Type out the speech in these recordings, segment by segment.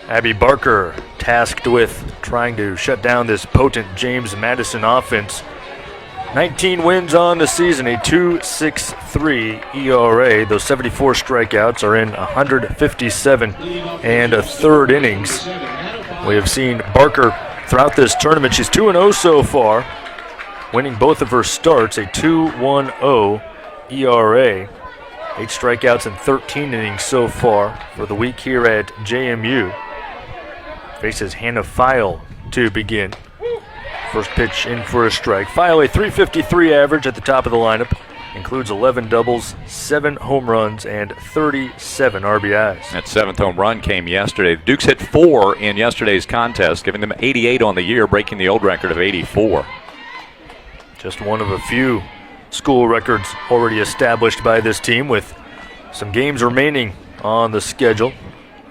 Abby Barker tasked with trying to shut down this potent James Madison offense. 19 wins on the season, a 2.63 ERA. Those 74 strikeouts are in 157 and a third innings. We have seen Barker throughout this tournament. She's 2-0 so far, winning both of her starts, a 2.10 ERA. 8 strikeouts and 13 innings so far for the week here at JMU. Faces Hannah File to begin. First pitch in for a strike. File a 353 average at the top of the lineup. Includes 11 doubles, 7 home runs, and 37 RBIs. That 7th home run came yesterday. The Dukes hit 4 in yesterday's contest, giving them 88 on the year, breaking the old record of 84. Just one of a few school records already established by this team, with some games remaining on the schedule.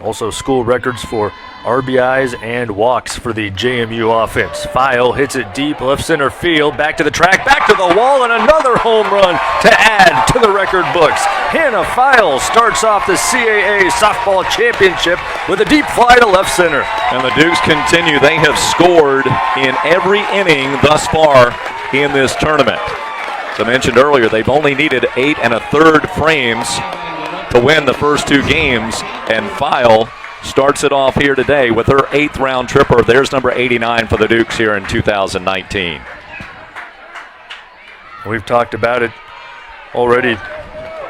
Also school records for RBIs and walks for the JMU offense. File hits it deep left center field, back to the track, back to the wall, and another home run to add to the record books. Hannah File starts off the CAA Softball Championship with a deep fly to left center. And the Dukes continue. They have scored in every inning thus far in this tournament. As I mentioned earlier, they've only needed 8 1/3 frames to win the first 2 games, and File starts it off here today with her 8th round tripper. There's number 89 for the Dukes here in 2019. We've talked about it already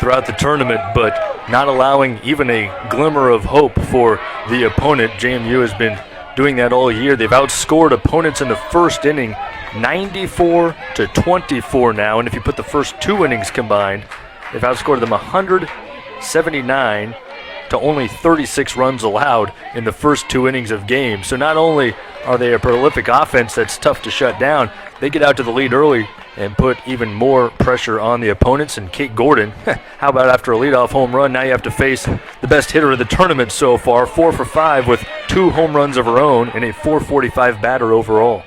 throughout the tournament, but not allowing even a glimmer of hope for the opponent. JMU has been doing that all year. They've outscored opponents in the first inning 94-24 now, and if you put the first 2 innings combined, they've outscored them 179 to only 36 runs allowed in the first 2 innings of games. So not only are they a prolific offense that's tough to shut down, they get out to the lead early and put even more pressure on the opponents. And Kate Gordon, how about after a leadoff home run, now you have to face the best hitter of the tournament so far, 4 for 5 with 2 home runs of her own and a .445 batter overall.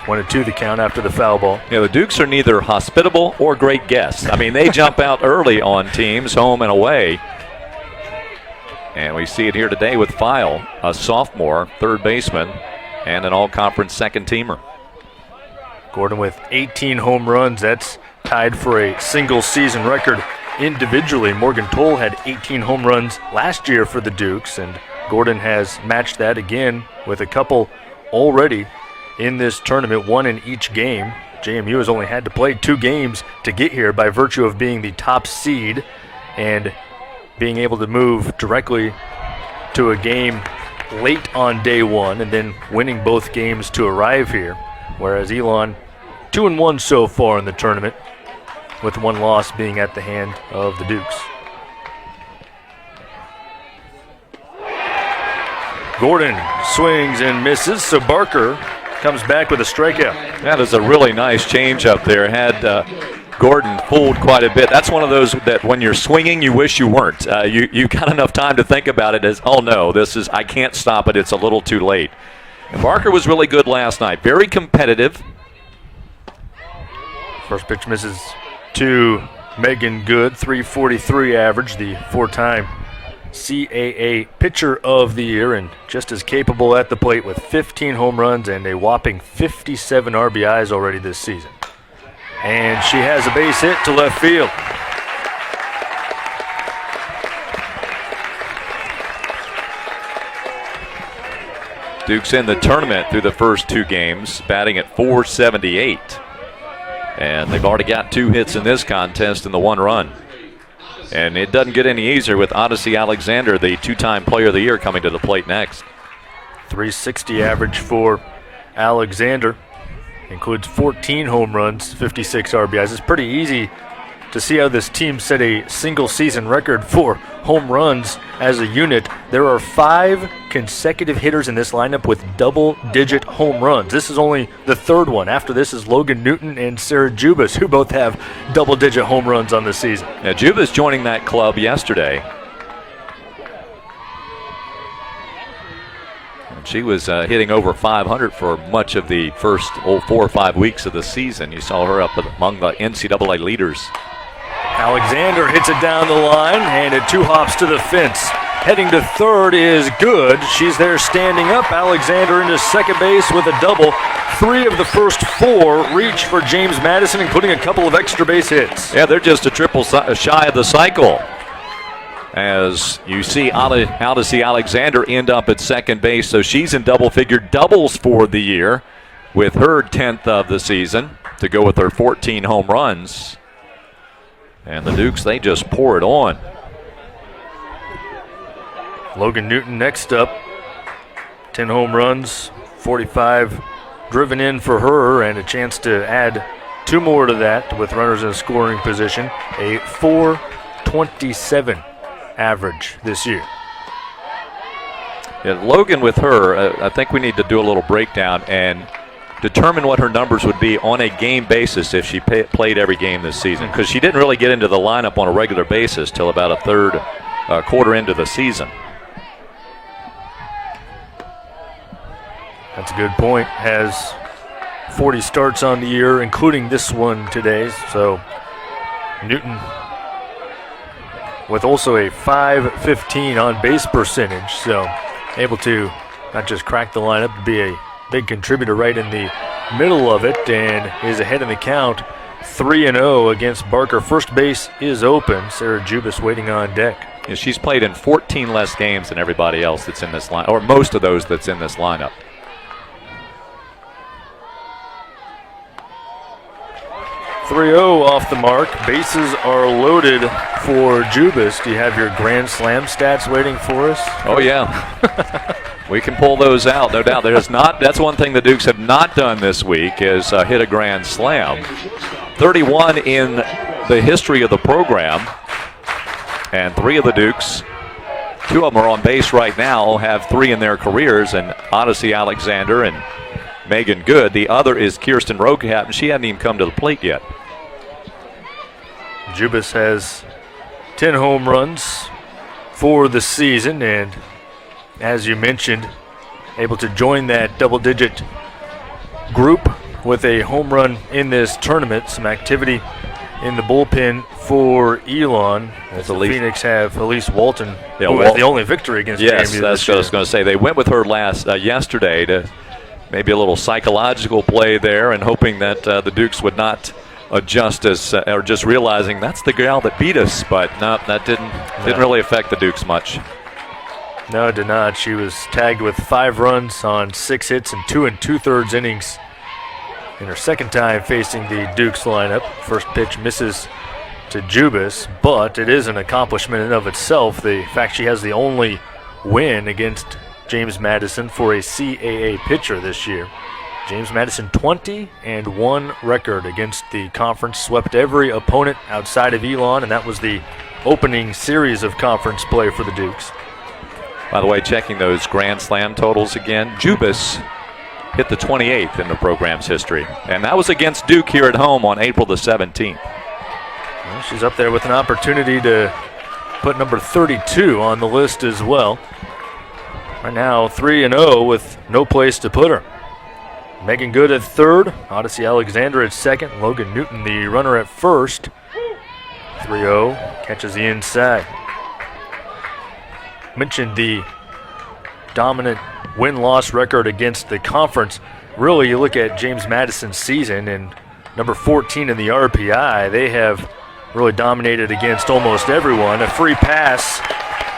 1-2 the count after the foul ball. Yeah, the Dukes are neither hospitable or great guests. I mean, they jump out early on teams, home and away. And we see it here today with File, a sophomore, third baseman, and an all-conference second-teamer. Gordon with 18 home runs. That's tied for a single-season record individually. Morgan Toll had 18 home runs last year for the Dukes, and Gordon has matched that again with a couple already in this tournament, 1 in each game. JMU has only had to play 2 games to get here by virtue of being the top seed and being able to move directly to a game late on day 1 and then winning both games to arrive here. Whereas Elon, 2-1 so far in the tournament, with 1 loss being at the hand of the Dukes. Gordon swings and misses, so Barker comes back with a strikeout. That is a really nice change up there. Had Gordon fooled quite a bit. That's one of those that when you're swinging, you wish you weren't. You got enough time to think about it as, oh no, I can't stop it. It's a little too late. And Barker was really good last night. Very competitive. First pitch misses to Megan Good, 343 average, the 4-time CAA Pitcher of the Year, and just as capable at the plate with 15 home runs and a whopping 57 RBIs already this season. And she has a base hit to left field. Dukes in the tournament through the first 2 games, batting at .478. And they've already got 2 hits in this contest and the 1 run. And it doesn't get any easier with Odyssey Alexander, the 2-time Player of the Year, coming to the plate next. 360 average for Alexander. Includes 14 home runs, 56 RBIs. It's pretty easy to see how this team set a single-season record for home runs as a unit. There are 5 consecutive hitters in this lineup with double-digit home runs. This is only the 3rd one. After this is Logan Newton and Sarah Jubas, who both have double-digit home runs on the season. Now, Jubas joining that club yesterday. She was hitting over 500 for much of the first 4 or 5 weeks of the season. You saw her up among the NCAA leaders. Alexander hits it down the line, and it 2 hops to the fence. heading to third is good. She's there standing up. Alexander into second base with a double. 3 of the first 4 reach for James Madison, including a couple of extra base hits. Yeah, they're just a triple shy of the cycle. As you see Odyssey Alexander end up at second base, so she's in double-figure doubles for the year with her 10th of the season to go with her 14 home runs. And the Dukes, they just pour it on. Logan Newton next up. 10 home runs, 45 driven in for her, and a chance to add 2 more to that with runners in scoring position. A .427 average this year. Yeah, Logan with her, I think we need to do a little breakdown and determine what her numbers would be on a game basis if she played every game this season, because she didn't really get into the lineup on a regular basis till about a third quarter into the season. That's a good point. Has 40 starts on the year, including this one today. So Newton with also a .515 on base percentage. So able to not just crack the lineup, but be a big contributor right in the middle of it, and is ahead in the count 3-0 against Barker. First base is open. Sarah Jubis waiting on deck. Yeah, she's played in 14 less games than everybody else that's in this line, or most of those that's in this lineup. 3-0 off the mark. Bases are loaded for Jubis. Do you have your Grand Slam stats waiting for us? Oh, yeah. We can pull those out, no doubt. That's one thing the Dukes have not done this week is hit a Grand Slam. 31 in the history of the program. And 3 of the Dukes, 2 of them are on base right now, have 3 in their careers, and Odyssey Alexander and Megan Good. The other is Kirsten Roquette, and she hadn't even come to the plate yet. Jubis has 10 home runs for the season, and as you mentioned, able to join that double-digit group with a home run in this tournament. Some activity in the bullpen for Elon, as the Phoenix have Elise Walton, who has the only victory against JMU. Yes, that's what I was going to say. They went with her yesterday to maybe a little psychological play there, and hoping that the Dukes would not adjust or just realizing that's the gal that beat us. But no, that didn't really affect the Dukes much. No, it did not. She was tagged with 5 runs on 6 hits and 2 2/3 innings in her second time facing the Dukes lineup. First pitch misses to Jubis, but it is an accomplishment in and of itself. The fact she has the only win against James Madison for a CAA pitcher this year. James Madison 20-1 record against the conference, swept every opponent outside of Elon, and that was the opening series of conference play for the Dukes. By the way, checking those Grand Slam totals again, Jubis hit the 28th in the program's history, and that was against Duke here at home on April the 17th. Well, she's up there with an opportunity to put number 32 on the list as well. Right now, 3-0 with no place to put her. Megan Good at third, Odyssey Alexander at second, Logan Newton the runner at first. 3-0, catches the inside. Mentioned the dominant win-loss record against the conference. Really, you look at James Madison's season and number 14 in the RPI, they have really dominated against almost everyone. A free pass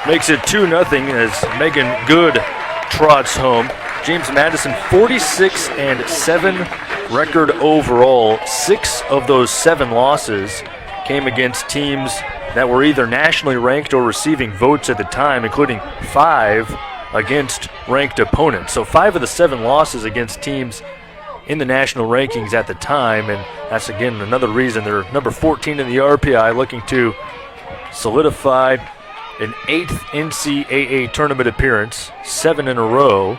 makes it 2-0 as Megan Good trots home. James Madison 46-7 record overall. 6 of those 7 losses came against teams that were either nationally ranked or receiving votes at the time, including 5 against ranked opponents. So 5 of the 7 losses against teams in the national rankings at the time, and that's again another reason they're number 14 in the RPI, looking to solidify an 8th NCAA tournament appearance, 7 in a row,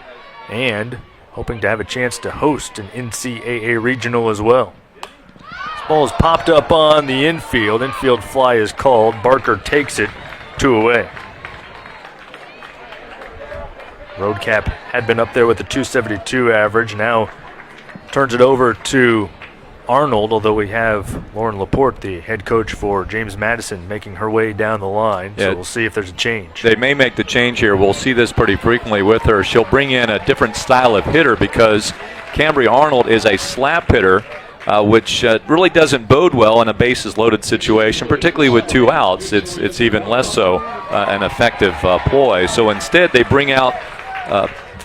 and hoping to have a chance to host an NCAA regional as well. This ball is popped up on the infield. Infield fly is called. Barker takes it 2 away. Roadcap had been up there with a .272 average. Now turns it over to Arnold, although we have Lauren Laporte, the head coach for James Madison, making her way down the line. So we'll see if there's a change. They may make the change here. We'll see this pretty frequently with her. She'll bring in a different style of hitter because Cambria Arnold is a slap hitter, which really doesn't bode well in a bases-loaded situation, particularly with 2 outs. It's even less so an effective ploy. So instead, they bring out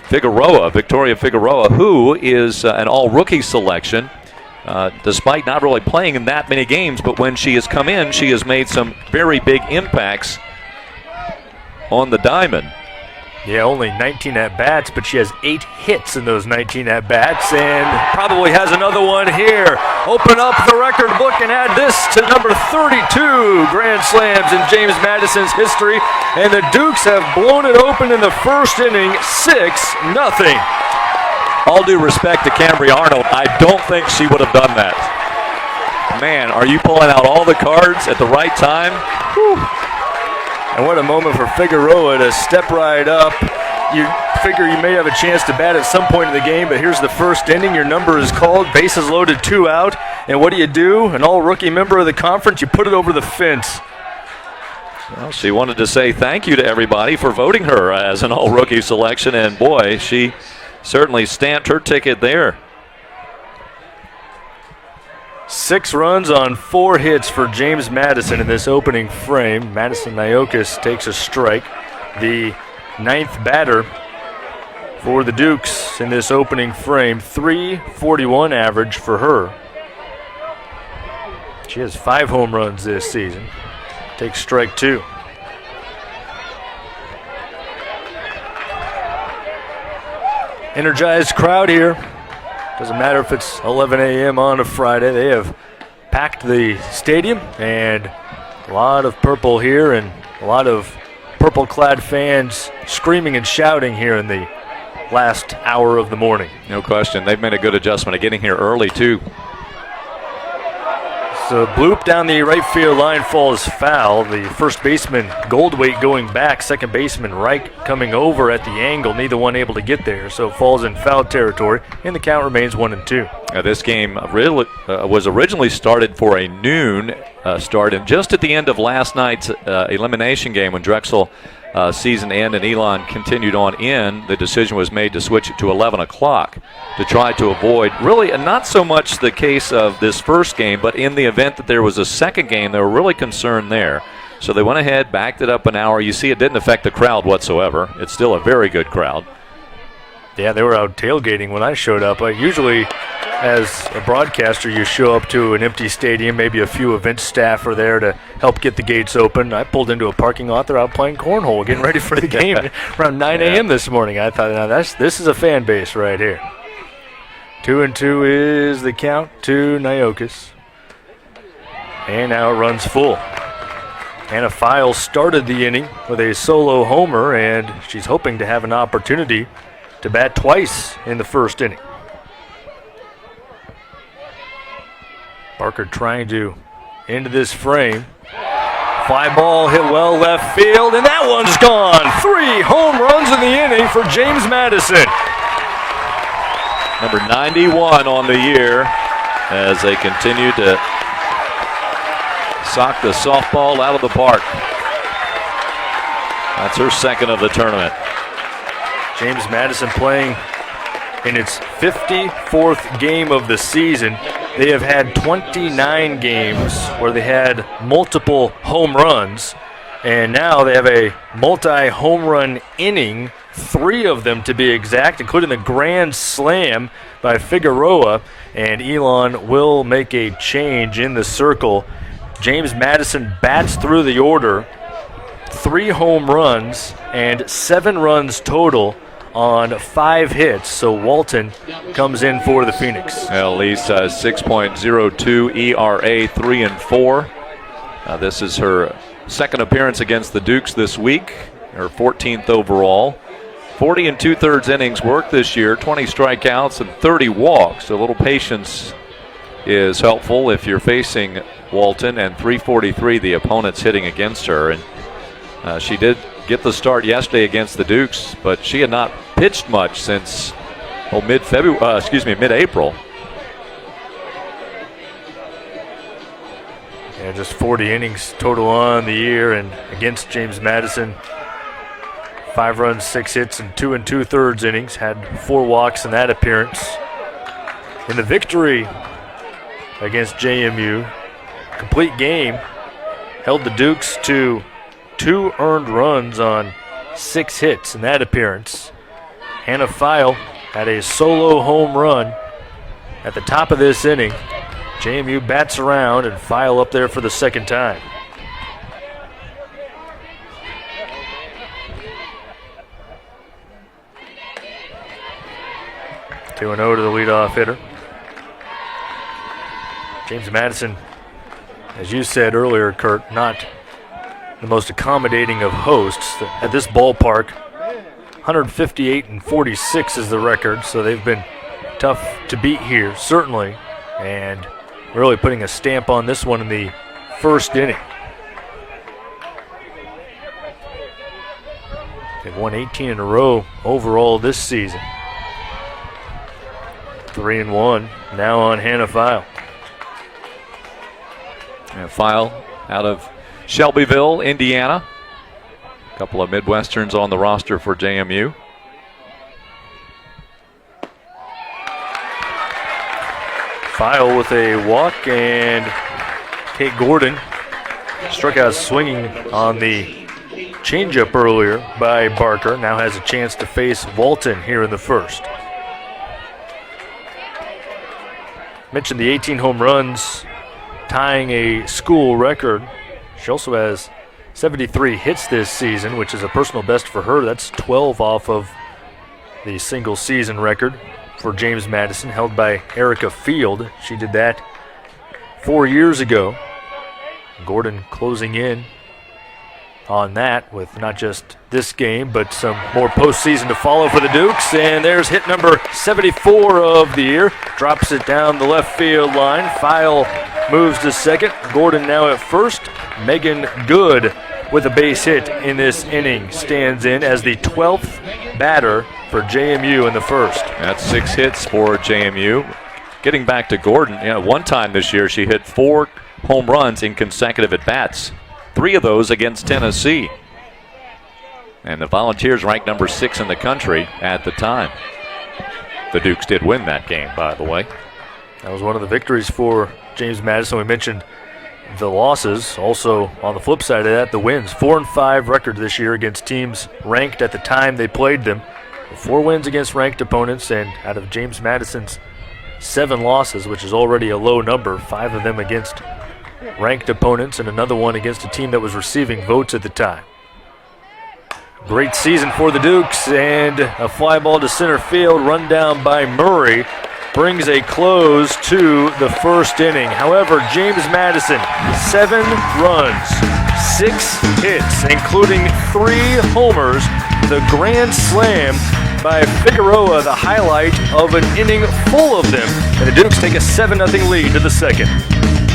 Victoria Figueroa, who is an all-rookie selection, despite not really playing in that many games. But when she has come in, she has made some very big impacts on the diamond. Yeah, only 19 at-bats, but she has 8 hits in those 19 at-bats and probably has another one here. Open up the record book and add this to number 32 Grand Slams in James Madison's history. And the Dukes have blown it open in the first inning, 6-0. All due respect to Cambria Arnold, I don't think she would have done that. Man, are you pulling out all the cards at the right time? Whew. And what a moment for Figueroa to step right up. You figure you may have a chance to bat at some point in the game, but here's the first inning. Your number is called, bases loaded, 2 out. And what do? An all-rookie member of the conference, you put it over the fence. Well, she wanted to say thank you to everybody for voting her as an all-rookie selection, and boy, she certainly stamped her ticket there. 6 runs on 4 hits for James Madison in this opening frame. Madison Niokis takes a strike. The 9th batter for the Dukes in this opening frame. .341 average for her. She has 5 home runs this season. Takes strike 2. Energized crowd here. Doesn't matter if it's 11 a.m. on a Friday. They have packed the stadium, and a lot of purple here and a lot of purple-clad fans screaming and shouting here in the last hour of the morning. No question. They've made a good adjustment of getting here early, too. So bloop down the right field line falls foul. The first baseman, Goldwait, going back. Second baseman, Reich, coming over at the angle. Neither one able to get there, so it falls in foul territory, and the count remains 1-2. This game really, was originally started for a noon start, and just at the end of last night's elimination game when Drexel season end and Elon continued on in, the decision was made to switch it to 11 o'clock to try to avoid, really not so much the case of this first game, but in the event that there was a second game, they were really concerned there. So they went ahead, backed it up an hour. You see it didn't affect the crowd whatsoever. It's still a very good crowd. Yeah, they were out tailgating when I showed up. Usually, as a broadcaster, you show up to an empty stadium. Maybe a few event staff are there to help get the gates open. I pulled into a parking lot. They're out playing cornhole, getting ready for the game around 9 a.m. this morning. I thought, now this is a fan base right here. 2-2 is the count to Niokis. And now it runs full. Hannah Files started the inning with a solo homer, and she's hoping to have an opportunity to bat twice in the first inning. Barker trying to into this frame. Fly ball hit well left field, and that one's gone. 3 home runs in the inning for James Madison. Number 91 on the year as they continue to sock the softball out of the park. That's her second of the tournament. James Madison playing in its 54th game of the season. They have had 29 games where they had multiple home runs, and now they have a multi-home run inning, 3 of them to be exact, including the grand slam by Figueroa, and Elon will make a change in the circle. James Madison bats through the order, 3 home runs and 7 runs total on 5 hits. So Walton comes in for the Phoenix. Well, Lisa, 6.02 ERA, 3-4. This is her second appearance against the Dukes this week, her 14th overall. 40 2/3 innings worked this year, 20 strikeouts and 30 walks. A little patience is helpful if you're facing Walton, and 343 the opponent's hitting against her. And she did get the start yesterday against the Dukes, but she had not pitched much since mid-April. Just 40 innings total on the year, and against James Madison, 5 runs, 6 hits, and 2 2/3 innings. Had 4 walks in that appearance. In the victory against JMU, complete game, held the Dukes to 2 earned runs on 6 hits in that appearance. Hannah File had a solo home run at the top of this inning. JMU bats around and File up there for the second time. Two and 0 to the leadoff hitter. James Madison, as you said earlier, Kurt, not the most accommodating of hosts. At this ballpark, 158-46 is the record, so they've been tough to beat here, certainly, and really putting a stamp on this one in the first inning. They've won 18 in a row overall this season. 3-1 now on Hannah File. And File out of Shelbyville, Indiana. A couple of Midwesterns on the roster for JMU. File with a walk, and Kate Gordon struck out swinging on the changeup earlier by Barker. Now has a chance to face Walton here in the first. Mentioned the 18 home runs, tying a school record. She also has 73 hits this season, which is a personal best for her. That's 12 off of the single season record for James Madison, held by Erica Field. She did that 4 years ago. Gordon closing in on that with not just this game, but some more postseason to follow for the Dukes. And there's hit number 74 of the year. Drops it down the left field line. File moves to second. Gordon now at first. Megan Good with a base hit in this inning stands in as the 12th batter for JMU in the first. That's 6 hits for JMU. Getting back to Gordon, one time this year she hit 4 home runs in consecutive at-bats. 3 of those against Tennessee. And the Volunteers ranked number 6 in the country at the time. The Dukes did win that game, by the way. That was one of the victories for James Madison. We mentioned the losses. Also, on the flip side of that, the wins. 4-5 record this year against teams ranked at the time they played them. 4 wins against ranked opponents, and out of James Madison's 7 losses, which is already a low number, 5 of them against ranked opponents and another one against a team that was receiving votes at the time. Great season for the Dukes, and a fly ball to center field, run down by Murray, brings a close to the first inning. However, James Madison, 7 runs, 6 hits, including 3 homers, the grand slam by Figueroa, the highlight of an inning full of them, and the Dukes take a 7-0 lead to the second.